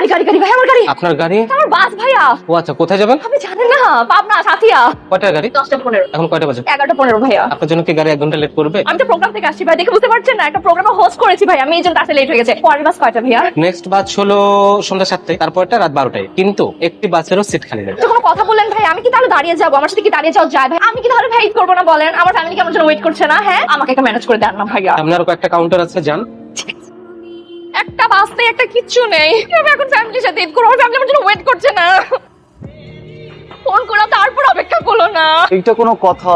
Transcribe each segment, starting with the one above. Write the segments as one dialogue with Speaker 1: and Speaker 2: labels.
Speaker 1: গাড়ি গাড়ি গাড়ি ভাই, আমার গাড়ি।
Speaker 2: আপনার গাড়ি?
Speaker 1: আমার বাস ভাইয়া।
Speaker 2: ও আচ্ছা, কোথায় যাবেন?
Speaker 1: আপনি জানেন না, পাবনা সাথিয়া।
Speaker 2: কয়টার গাড়ি?
Speaker 1: 10:15।
Speaker 2: এখন কয়টা বাজে?
Speaker 1: 11:15 ভাইয়া।
Speaker 2: আপনার জন্য কি গাড়ি 1 ঘন্টা লেট করবে?
Speaker 1: আমি তো প্রোগ্রাম থেকে আসছি ভাই, দেখে বুঝতে পারছেন না, একটা প্রোগ্রামে হোস্ট করেছি ভাই আমি, এই জন্য তাড়াতাড়ি লেট হয়ে গেছে। পরের বাস কয়টা ভাইয়া?
Speaker 2: নেক্সট বাস হলো সন্ধ্যা 7টায়, তারপরটা রাত 12টায়, কিন্তু একটি বাসেরও সিট খালি নেই।
Speaker 1: তো কোনো কথা বললেন ভাই, আমি কি তাহলে দাঁড়িয়ে যাবো? আমার সাথে কি দাঁড়িয়ে যাওয়া যায় ভাই? আমি কি তাহলে ভেইট করবো না বলেন? আমার ফ্যামিলি কেমন জন্য ওয়েট করছে না? হ্যাঁ, আমাকে একটা ম্যানেজ করে দেন না ভাইয়া।
Speaker 2: সামনে আরো কয়েকটা কাউন্টার আছে, যান।
Speaker 1: একটা বাস নেই, একটা কিচ্ছু নেই, আমি এখন ফ্যামিলির সাথে ঈদ করবো, আমার ফ্যামিলি আমার জন্য ওয়েট করছে না। ফোন করো, তারপর অপেক্ষা করলো না।
Speaker 3: এইটা কোনো কথা?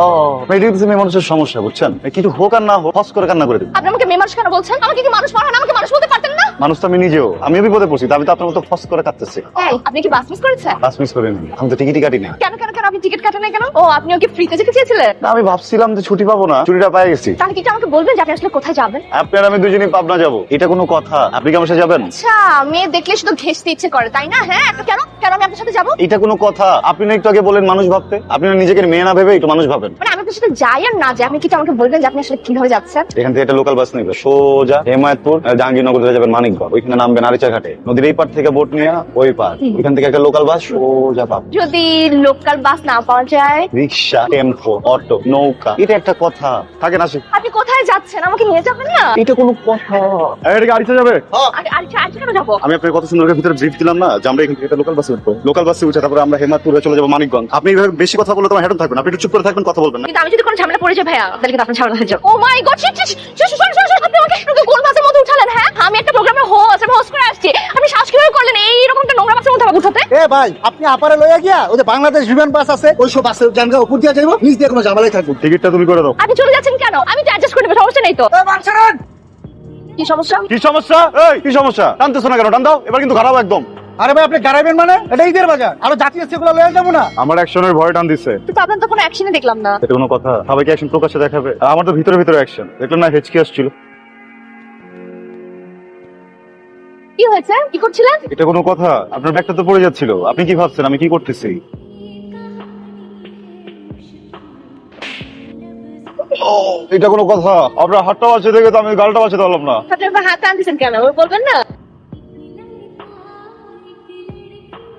Speaker 3: মেয়ে মানুষের সমস্যা, বুঝছেন? কিছু হোক আর না হোক ফস করে কান্না করে দিন।
Speaker 1: আপনি আমাকে মেয়ে মানুষ কেন বলছেন? আমাকে কি মানুষ মনে হয় না? আমাকে মানুষ বলতে পারতেন না?
Speaker 3: মানুষ তো আমি নিজেও, আমিও বিপদে পড়ছি, আমি তো আপনার মতো ফস করে কাঁদতেছি।
Speaker 1: এই, আপনি কি বাস মিস করেছেন?
Speaker 3: বাস মিস করিনি, আমি তো টিকিটই কাটি না।
Speaker 1: কেন কেন কেন আপনি টিকিট কাটেন না কেন? ও, আপনিও কি ফ্রিতে যেতে চেয়েছিলেন?
Speaker 3: না, আমি ভাবছিলাম যে ছুটি পাবো না, ছুটিটা পেয়ে গেছি।
Speaker 1: তাহলে কি আমাকে বলবেন যে আপনি আসলে কোথায় যাবেন?
Speaker 3: আপনি আর আমি দুজনেই পাবনা যাবো, এটা কোনো কথা? আপনি কি আমার সাথে যাবেন?
Speaker 1: আচ্ছা, মেয়ে দেখলে শুধু ঘেঁষতে ইচ্ছে করে, তাই না? হ্যাঁ, কেন কেন আমি আপনার সাথে যাবো?
Speaker 3: এটা কোনো কথা? আপনি না একটু আগে বলেন মানুষ ভাবতে, আপনি না নিজেকে মেয়ে না ভেবে একটু মানুষ ভাবেন।
Speaker 1: মানে আমি আপনার সাথে যাই আর না যাই, আপনি কি আমাকে বলবেন যে আপনি আসলে কিভাবে যাচ্ছেন?
Speaker 3: এখান থেকে একটা লোকাল বাস নেবে সোজা হেমায়তপুর জাহাঙ্গীরনগর ধরে যাবেন মানিকগঞ্জ, ওইখানে নামবেন আরিচা ঘাটে, নদীর এই পার থেকে বোট নিয়ে ওই পার, ওইখান থেকে একটা লোকাল বাস সোজা পাবেন।
Speaker 1: যদি লোকাল বাস না পাওয়া যায়?
Speaker 3: রিক্সা, টেম্পো, অটো, নৌকা, এটা একটা কথা? থাকে না?
Speaker 1: আপনি কোথায় যাচ্ছেন? আমাকে নিয়ে যাবেন না?
Speaker 3: এটা কোনো কথা? এটা আরিচা যাবে?
Speaker 1: আচ্ছা কেন যাবো?
Speaker 3: আমি আপনাকে কত সুন্দর করে ভিতরে ব্রিফ দিলাম না যে আমরা এখান থেকে একটা লোকাল বাসে উঠবো, লোকাল বাসে উঠে তারপরে আমরা হেমায়তপুরে চলে যাবো মানিকগঞ্জ। আপনি এইভাবে বেশি কথা বলে তোমার হেডন থাকবেন, আপনি একটু চুপ করে থাকবেন, কথা বলবেন না।
Speaker 1: কিন্তু আমি যদি কোনো ঝামেলা পড়ে যাই ভাইয়া, তাহলে কিন্তু আপনার ঝামেলা হয়ে যাবে। ও মাই গড, শিট শিট আপনি আমাকে কোন বাসের মধ্যে উঠালেন? হ্যাঁ, আমি একটা প্রোগ্রামে হোস্ট করে আসছি, আপনি সাহস কিভাবে করলেন এইরকম একটা নোংরা বাসের মধ্যে আমাকে উঠাতে?
Speaker 4: এ ভাই, আপনি আপারে লইয়া গিয়া ওই যে বাংলাদেশ বিমান বাস আছে, ওই সব বাসে জানগা উপর দিয়ে যাইবো, নিচ দিয়ে কোনো ঝামেলাই থাকবো।
Speaker 3: টিকিটটা তুমি করে দাও।
Speaker 1: আপনি চলে যাচ্ছেন কেন? আমি তো অ্যাডজাস্ট করে নেবো, সমস্যা নেই তো। কি সমস্যা?
Speaker 3: কি সমস্যা? এই কি সমস্যা? টানতেছো না কেন? টান দাও, এবার কিন্তু খারাপ একদম।
Speaker 4: আরে ভাই, আপনি গাড়াইবেন মানে? এটা ঈদের বাজার, আরো জাতীয় সেগুলো লইয়া যাবো না?
Speaker 3: আমার অ্যাকশনের ভয় টান দিচ্ছে।
Speaker 1: কিন্তু আপনার তো কোনো অ্যাকশনই দেখলাম না।
Speaker 3: এটা কোনো কথা? সবাইকে অ্যাকশন প্রকাশ্যে দেখাবে, আর আমার তো ভিতরে ভিতরে অ্যাকশন। দেখলাম না হেঁচকি আসছিল।
Speaker 1: কি হয়েছে? কি করছিলেন?
Speaker 3: এটা কোনো কথা? আপনার ব্যাগটা তো পড়ে যাচ্ছিল, আপনি কি ভাবছেন আমি কি করতেছি? এটা কোনো কথা? আপনার হাতটা বাঁচিয়ে দেখে তো আমি গালটা বাঁচাতে পারলাম না।
Speaker 1: আপনি আমার হাত টানতেছেন কেন? বলবেন না?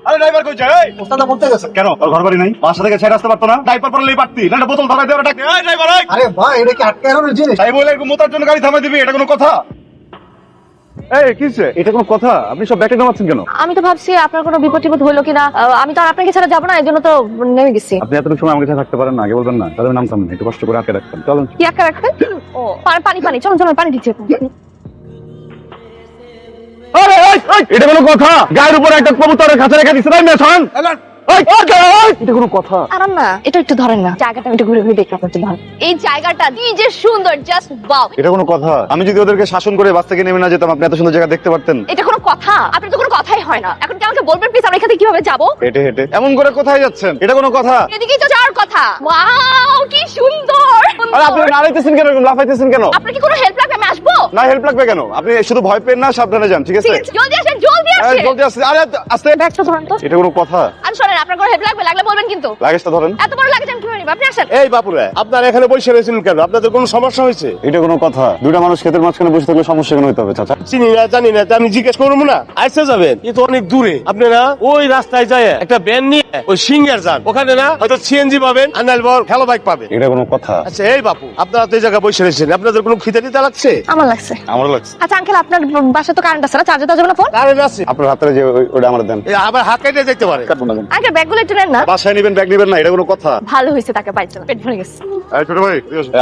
Speaker 3: আরে ড্রাইভার কই যায়? এই
Speaker 4: ওস্তাদা বলতে গেছে।
Speaker 3: কেন তোর ঘর বাড়ি নাই? বাসা থেকে ছেড়ে আসতে পারতো না? ডাইপার পরলেই পারতি, না বোতল ধরাই দেওয়া ডাকে। এই ড্রাইভার, এই
Speaker 4: আরে ভাই, এটা কি আটকে এরোর জিনিস?
Speaker 3: তাই বলে এরকম মোতার জন্য গাড়ি থামাই দিবি? এটা কোনো কথা? এই কিসে? এটা কোনো কথা? আপনি সব ব্যাগে জমাচ্ছেন কেন?
Speaker 1: আমি তো ভাবছি আপনার কোনো বিপদ টিপদ হইলো কিনা, আমি তো আর আপনাকে ছাড়া যাবো না, এই জন্য তো নেমে গেছি।
Speaker 3: আপনি এতটুকু সময় আমাকে ছাড়া থাকতে পারেন না? আগে বলবেন না? তাহলে নামতাম না, একটু কষ্ট করে আটকে রাখতাম। চলুন।
Speaker 1: কি আটকা রাখবেন? ও, পানি চলুন চলুন, পানি দিচ্ছি।
Speaker 3: আরে এটা কোনো কথা? গায়ের উপরে একটা কবুতরের খাঁচা রেখে দিচ্ছে, তাই না? শোন, এটা কোনো কথা?
Speaker 1: আরাম না, এটা একটু ধরেন না, জায়গাটা আমি একটু ঘুরে ঘুরে দেখি, আপনি একটু ধরেন। এই জায়গাটা কি যে সুন্দর, জাস্ট ওয়াও।
Speaker 3: এটা কোনো কথা? আমি যদি ওদেরকে শাসন করে বাস থেকে নেমে না যেতাম, আপনি এত সুন্দর জায়গা দেখতে পারতেন?
Speaker 1: এটা কোনো কথা? আপনার তো কোনো কথাই হয় না। এখন কি আমাকে বলবেন প্লিজ, আমরা এখান থেকে কিভাবে যাবো?
Speaker 3: হেঁটে হেঁটে। এমন করে কোথায় যাচ্ছেন? এটা কোনো কথা?
Speaker 1: এদিকেই তো যাওয়ার কথা। ওয়াও, কি সুন্দর।
Speaker 3: আরে আপনি নাড়াইতেছেন কেন, এরকম লাফাইতেছেন কেন?
Speaker 1: আপনার কি কোনো হেল্প লাগবে? আমি আসবো।
Speaker 3: না, হেল্প লাগবে কেন? আপনি শুধু ভয় পেন না, সাবধানে যান, ঠিক আছে?
Speaker 1: ঠিক আছে, জলদি আসেন, জলদি
Speaker 3: এই,
Speaker 1: আসেন।
Speaker 3: জলদি আসতে। আরে আস্তে।
Speaker 1: ব্যাগটা ধরেন তো।
Speaker 3: এটা কোনো কথা?
Speaker 1: আর শোনেন, আপনার কোনো হেল্প লাগবে? লাগলে বলবেন কিন্তু।
Speaker 3: লাগেজটা ধরেন।
Speaker 1: এত বড় লাগেজ আমি কিভাবে নিব? আপনি আসেন।
Speaker 5: এই বাপুরা, আপনারা এখানে বসে রয়েছিলেন কেন? আপনাদের কোনো সমস্যা হয়েছে?
Speaker 3: এটা কোনো কথা? দুইটা মানুষ ক্ষেতের মাঝখানে বসে থাকলে সমস্যা কেন হইতে হবে চাচা?
Speaker 5: চিনি না, জানি না, তা আমি জিজ্ঞেস করবো না? আইসে যাবেন, এ তো অনেক দূরে। আপনারা ওই রাস্তায় যায় একটা ভ্যান নিয়ে ওই সিঙ্গার যান, ওখানে না হয়তো সিএনজি পাবেন, আর নাহলে হ্যালো বাইক পাবেন।
Speaker 3: এটা কোনো কথা?
Speaker 5: আচ্ছা এই বাপু, আপনারা তো এই জায়গায় বসে রয়েছেন, আপনাদের কোনো খিদে টিদে লাগছে?
Speaker 1: আমার লাগছে।
Speaker 3: আমারও লাগছে।
Speaker 1: আচ্ছা আঙ্কেল, আপনার বাসায় তো কারেন্ট আছে না? চার্জে দেওয়া যাবে না ফোন?
Speaker 5: কারেন্ট আছে,
Speaker 3: আপনার হাতে যে ওটা আমার দেন।
Speaker 5: এই আবার হাত কেটে যেতে পারে।
Speaker 3: কাটবো না।
Speaker 1: আঙ্কেল, ব্যাগগুলো একটু নেন না।
Speaker 3: বাসায় নিবেন, ব্যাগ নিবেন না, এটা কোনো কথা?
Speaker 1: ভালো হয়েছে তাকে পাইছিলাম, পেট ভরে গেছে।
Speaker 3: এই ছোট ভাই,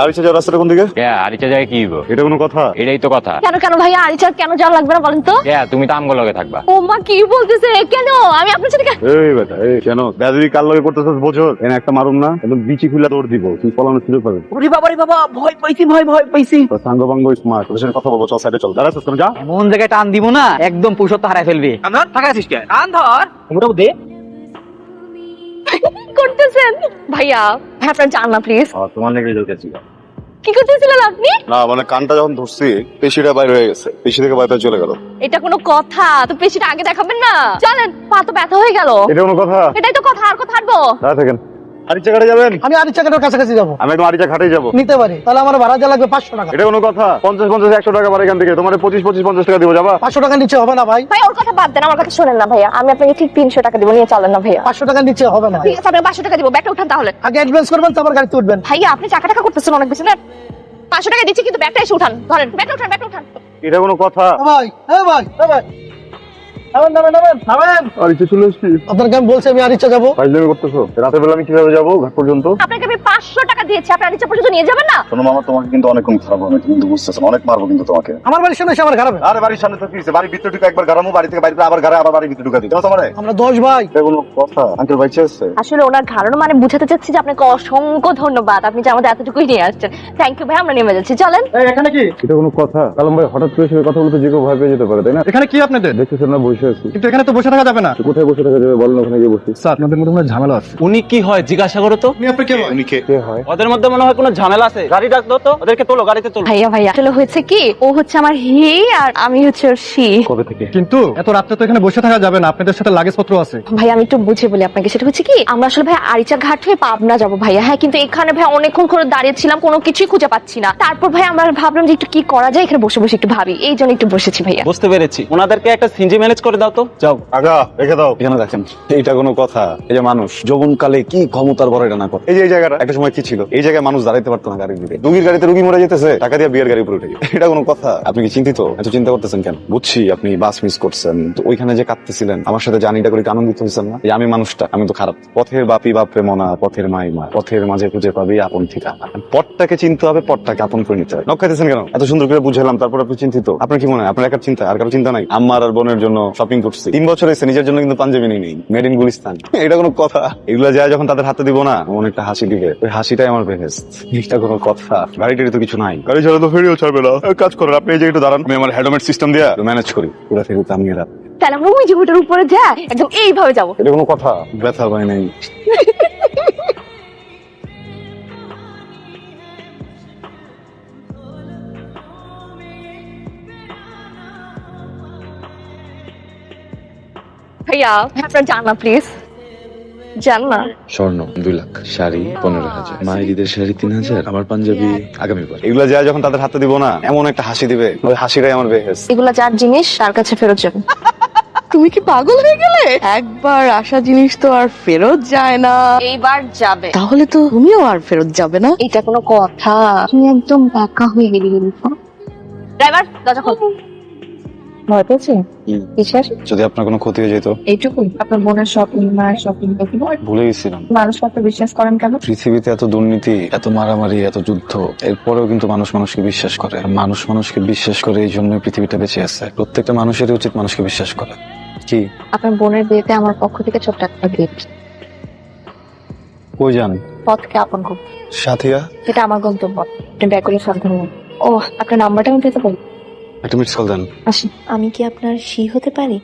Speaker 3: আরিচা যাওয়ার রাস্তাটা কোন দিকে?
Speaker 2: আরিচা যায় কি হইব?
Speaker 3: এটা কোনো কথা?
Speaker 2: এটাই তো কথা।
Speaker 1: কেন কেন ভাইয়া, আরিচার কেন যাওয়া লাগবে না বলেন তো?
Speaker 2: তুমি তো আমগো লগে থাকবা।
Speaker 1: ও মা, কি বলতেছে? কেন আমি আপনার সাথে
Speaker 3: এই বেটা, এই কেন বেদবি কাল লগে করতেছস? বোঝো এনে একটা মারুম না, একদম বিচি খুলে দৌড় দিব, তুই পলানোর সুযোগ পাবে।
Speaker 4: ওরে বাবা রে বাবা, ভয় পাইছি।
Speaker 3: তো সাঙ্গ বাঙ্গ স্মার্ট, ওদের সাথে কথা বলবো, চল সাইডে চল। দাঁড়াচ্ছিস কেন? যা।
Speaker 6: এমন জায়গায় টান দিব না, একদম পুরুষত্ব হারাই ফেলবি। কান ফাঁকা আছিস কে? কান ধর, মোটামুটি দে।
Speaker 1: করতেছেন ভাইয়া? ভাই আপনার যান না প্লিজ।
Speaker 3: তোমার লেগে ঢুকেছি।
Speaker 1: কি করতেছিলেন আপনি?
Speaker 3: না মানে কানটা যখন ধরছি পেশিটা বাইরে হয়ে গেছে, পেশি থেকে বাইরে চলে গেল।
Speaker 1: এটা কোনো কথা? তো পেশিটা আগে দেখাবেন না। চলেন, পা তো ব্যথা হয়ে গেল।
Speaker 3: এটা কোনো কথা?
Speaker 1: এটাই তো কথা, আর কথা হাঁটবো।
Speaker 3: দাঁড়া থাকেন। আরিচা ঘাটে যাবেন?
Speaker 4: আমি আরিচা ঘাটের কাছাকাছি যাবো।
Speaker 3: আমি একদম আরিচা ঘাটেই যাবো।
Speaker 4: নিতে পারি, তাহলে আমার ভাড়া যা লাগবে 500 টাকা।
Speaker 3: এটা কোনো কথা? 50-50 100 টাকা ভাড়া এখান থেকে। তোমার 25-50 টাকা দিব, যাবা?
Speaker 4: 500 টাকা নিচে হবে না ভাই।
Speaker 1: ভাই ওর কথা বাদ দেন, আমার কথা শোনেন না ভাইয়া, আমি আপনাকে ঠিক 300 টাকা দিব, নিয়ে চলেন না ভাইয়া।
Speaker 4: 500 টাকা নিচে হবে না।
Speaker 1: ঠিক আছে, আপনাকে 500 টাকা দিব, ব্যাগটা উঠান তাহলে।
Speaker 4: আগে অ্যাডভান্স করবেন, তারপর গাড়িতে উঠবেন।
Speaker 1: ভাইয়া আপনি টাকা টাকা করতেছেন অনেক বেশি না। 500 টাকা দিচ্ছি, কিন্তু ব্যাগটা এসে উঠান, ধরেন ব্যাগটা উঠান, ব্যাগটা উঠান।
Speaker 3: এটা কোনো কথা?
Speaker 4: ভাই, হ্যাঁ ভাই, হ্যাঁ ভাই, নামেন নামেন নামেন নামেন।
Speaker 3: আরিচা চলে আসছি।
Speaker 4: আপনাকে আমি বলছি আমি আরিচা যাবো।
Speaker 3: ফাইজলামি করতেছো? রাতের বেলা আমি কিভাবে যাবো ঘাট পর্যন্ত?
Speaker 1: আপনাকে আমি 500 টাকা দিয়েছি, আপনি নিচে পর্যন্ত নিয়ে যাবেন না?
Speaker 3: শোনো মামা, তোমাকে কিন্তু অনেকক্ষণ খারাপ হবে, তুমি কিন্তু বুঝতেছো না, অনেক মারবো কিন্তু তোমাকে।
Speaker 4: আমার বাড়ির সামনে এসে আমার খারাপ।
Speaker 3: আরে বাড়ির সামনে তো কি হইছে? বাড়ির ভিতরে ঢুকে একবার গারামো, বাড়ি থেকে বাইরে আবার গারা, আবার বাড়ির ভিতরে ঢুকা দিই। তোমার
Speaker 4: আমরা 10 ভাই।
Speaker 3: এটা কোনো কথা? আঙ্কেল বাইচে আছে?
Speaker 1: আসলে ওনার ধারণা মানে বুঝাতে চাচ্ছি যে আপনাকে অসংখ্য ধন্যবাদ, আপনি যে আমাদের এতটুকুই নিয়ে আসছেন। থ্যাংক ইউ ভাই, আমরা নেমে যাচ্ছি, চলেন।
Speaker 4: এখানে কি?
Speaker 3: এটা কোনো কথা? কালাম ভাই হঠাৎ করে সে কথা বলতে যে কেউ ভয় পেয়ে যেতে পারে, তাই না?
Speaker 4: এখানে কি আপনাদের?
Speaker 3: দেখতেছেন না বসে আছি।
Speaker 4: কিন্তু এখানে তো বসে থাকা যাবে না।
Speaker 3: তো কোথায় বসে থাকা যাবে বলেন, ওখানে গিয়ে বসি।
Speaker 4: স্যার আপনাদের মধ্যে কোনো ঝামেলা আছে?
Speaker 2: উনি কি হয় জিজ্ঞাসা করো তো।
Speaker 4: আপনি কে ভাই?
Speaker 3: উনি কে হয়?
Speaker 2: ওদের মধ্যে মনে হয় কোনো ঝামেলা আছে। গাড়ি ডাক দাও তো, ওদেরকে তোলো, গাড়িতে তোলো।
Speaker 1: ভাইয়া ভাইয়া আসলে হয়েছে কি, ও হচ্ছে আমার হি আর আমি হচ্ছে ওর শি।
Speaker 3: কবে থেকে?
Speaker 4: কিন্তু এত রাত্রে তো এখানে বসে থাকা যাবে না, আপনাদের সাথে লাগেজ পত্র আছে।
Speaker 1: ভাই আমি একটু বুঝে বলি আপনাকে, সেটা হচ্ছে কি আমরা আসলে ভাই আরিচা ঘাট হয়ে পাবনা যাবো ভাইয়া। হ্যাঁ, কিন্তু এখানে ভাই অনেকক্ষণ করে দাঁড়িয়েছিলাম, কোনো কিছুই খুঁজে পাচ্ছি না। তারপর ভাই আমরা ভাবলাম যে একটু কি করা যায়, এখানে বসে বসে একটু ভাবি, এই জন্য একটু বসেছি ভাইয়া।
Speaker 2: বুঝতে পেরেছি, ওনাদেরকে একটা সিনজি ম্যানেজ করে দাও তো। যাও।
Speaker 3: আগা রেখে দাও। এখানে দেখেন, এইটা কোনো কথা? এই যে মানুষ যৌবনকালে কি ক্ষমতার বড় এটা না করে। এই যে এই জায়গাটা একটা সময় কি ছিল, এই জায়গায় মানুষ দাঁড়াইতে পারতো না গাড়ির দিকে। রুগীর গাড়িতে রুগী মরে যেতেছে, টাকা দিয়ে বিয়ের গাড়ি উপরে উঠে গেছে। এটা কোনো কথা? আপনি কি চিন্তিত? এত চিন্তা করতেছেন কেন? বুঝছি আপনি বাস মিস করছেন, তো ওইখানে যে কাঁদতেছিলেন আমার সাথে জানিটা করে আনন্দিত হয়েছেন না? এই আমি মানুষটা, আমি তো খারাপ। পথের বাপি বাপরে মনা, পথের মাই মা, পথের মাঝে খুঁজে পাবি আপন ঠিকানা। পথটাকে চিনতে হবে, পথটাকে আপন করে নিতে হবে। নখাইতেছেন কেন? এত সুন্দর করে বুঝালাম, তারপর আপনি চিন্তিত। আপনার কি মনে হয় আপনার একার চিন্তা, আর কারো চিন্তা নাই? আমার আর বোনের জন্য শপিং করছি, 3 বছর হয়েছে, নিজের জন্য কিন্তু পাঞ্জাবি নেই, মেড ইন গুলিস্তান। এটা কোনো কথা? এগুলা যায় যখন তাদের হাতে দিব না, এমন একটা হাসি দিবে, ওই হাসিটাই আমার বেহেস্ট। এটা কোনো কথা? গাড়িটারি তো কিছু নাই, গাড়ি ছাড়া তো ফেরিও ছাড়বে না। এক কাজ করেন, আপনি এই যে একটু দাঁড়ান, আমি আমার হেডমেট সিস্টেম দিয়ে ম্যানেজ করি, পুরো ফেরি আমি রাত।
Speaker 1: তাহলে আমরা ওই যে ওটার উপরে যা একদম এইভাবে যাবো।
Speaker 3: এটা কোনো কথা? ব্যথা পাই নাই।
Speaker 1: ভাইয়া আপনার যান না প্লিজ, যান না।
Speaker 7: স্বর্ণ 2 লাখ, শাড়ি 15,000, মায়ের ঈদের শাড়ি 3,000, আমার পাঞ্জাবি আগামীবার।
Speaker 3: এগুলা যায় যখন তাদের হাতে দিব না, এমন একটা হাসি দিবে, ওই হাসিটাই আমার বেহেস্ট।
Speaker 1: এগুলা যার জিনিস তার কাছে ফেরত যাবে।
Speaker 8: তুমি কি পাগল হয়ে গেলে? একবার আসা জিনিস তো আর ফেরত যায় না।
Speaker 1: এইবার যাবে।
Speaker 8: তাহলে তো তুমিও আর ফেরত যাবে না।
Speaker 1: এটা কোনো কথা? তুমি একদম বাঁকা হয়ে গেলি। ড্রাইভার দরজা খোল। ভয় পেয়েছে? পিছিয়ে আসে।
Speaker 3: যদি আপনার কোনো ক্ষতি হয়ে যেত?
Speaker 1: এইটুকু আপনার বোনের শপিং, মায়ের শপিং,
Speaker 3: ভুলে গেছিলাম।
Speaker 1: মানুষ কত বিশ্বাস করেন কেন?
Speaker 3: পৃথিবীতে এত দুর্নীতি, এত মারামারি, এত যুদ্ধ, এরপরেও কিন্তু মানুষ মানুষকে বিশ্বাস করে। আর মানুষ মানুষকে বিশ্বাস করে, এই জন্য পৃথিবীটা বেঁচে আছে। প্রত্যেকটা মানুষেরই উচিত মানুষকে বিশ্বাস করা। কি?
Speaker 1: আপনার বোনের বিয়েতে আমার পক্ষ থেকে ছোট্ট একটা গিফট।
Speaker 3: কই যান?
Speaker 1: পথকে আপন খুব,
Speaker 3: সাথিয়া,
Speaker 1: এটা আমার গন্তব্য। আপনি ব্যাকুলের সাবধান। ও আপনার নাম্বারটা আমি পেতে পারি?
Speaker 3: একটা মিস কল দেন।
Speaker 1: আসি।
Speaker 9: আমি কি আপনার শি হতে পারি?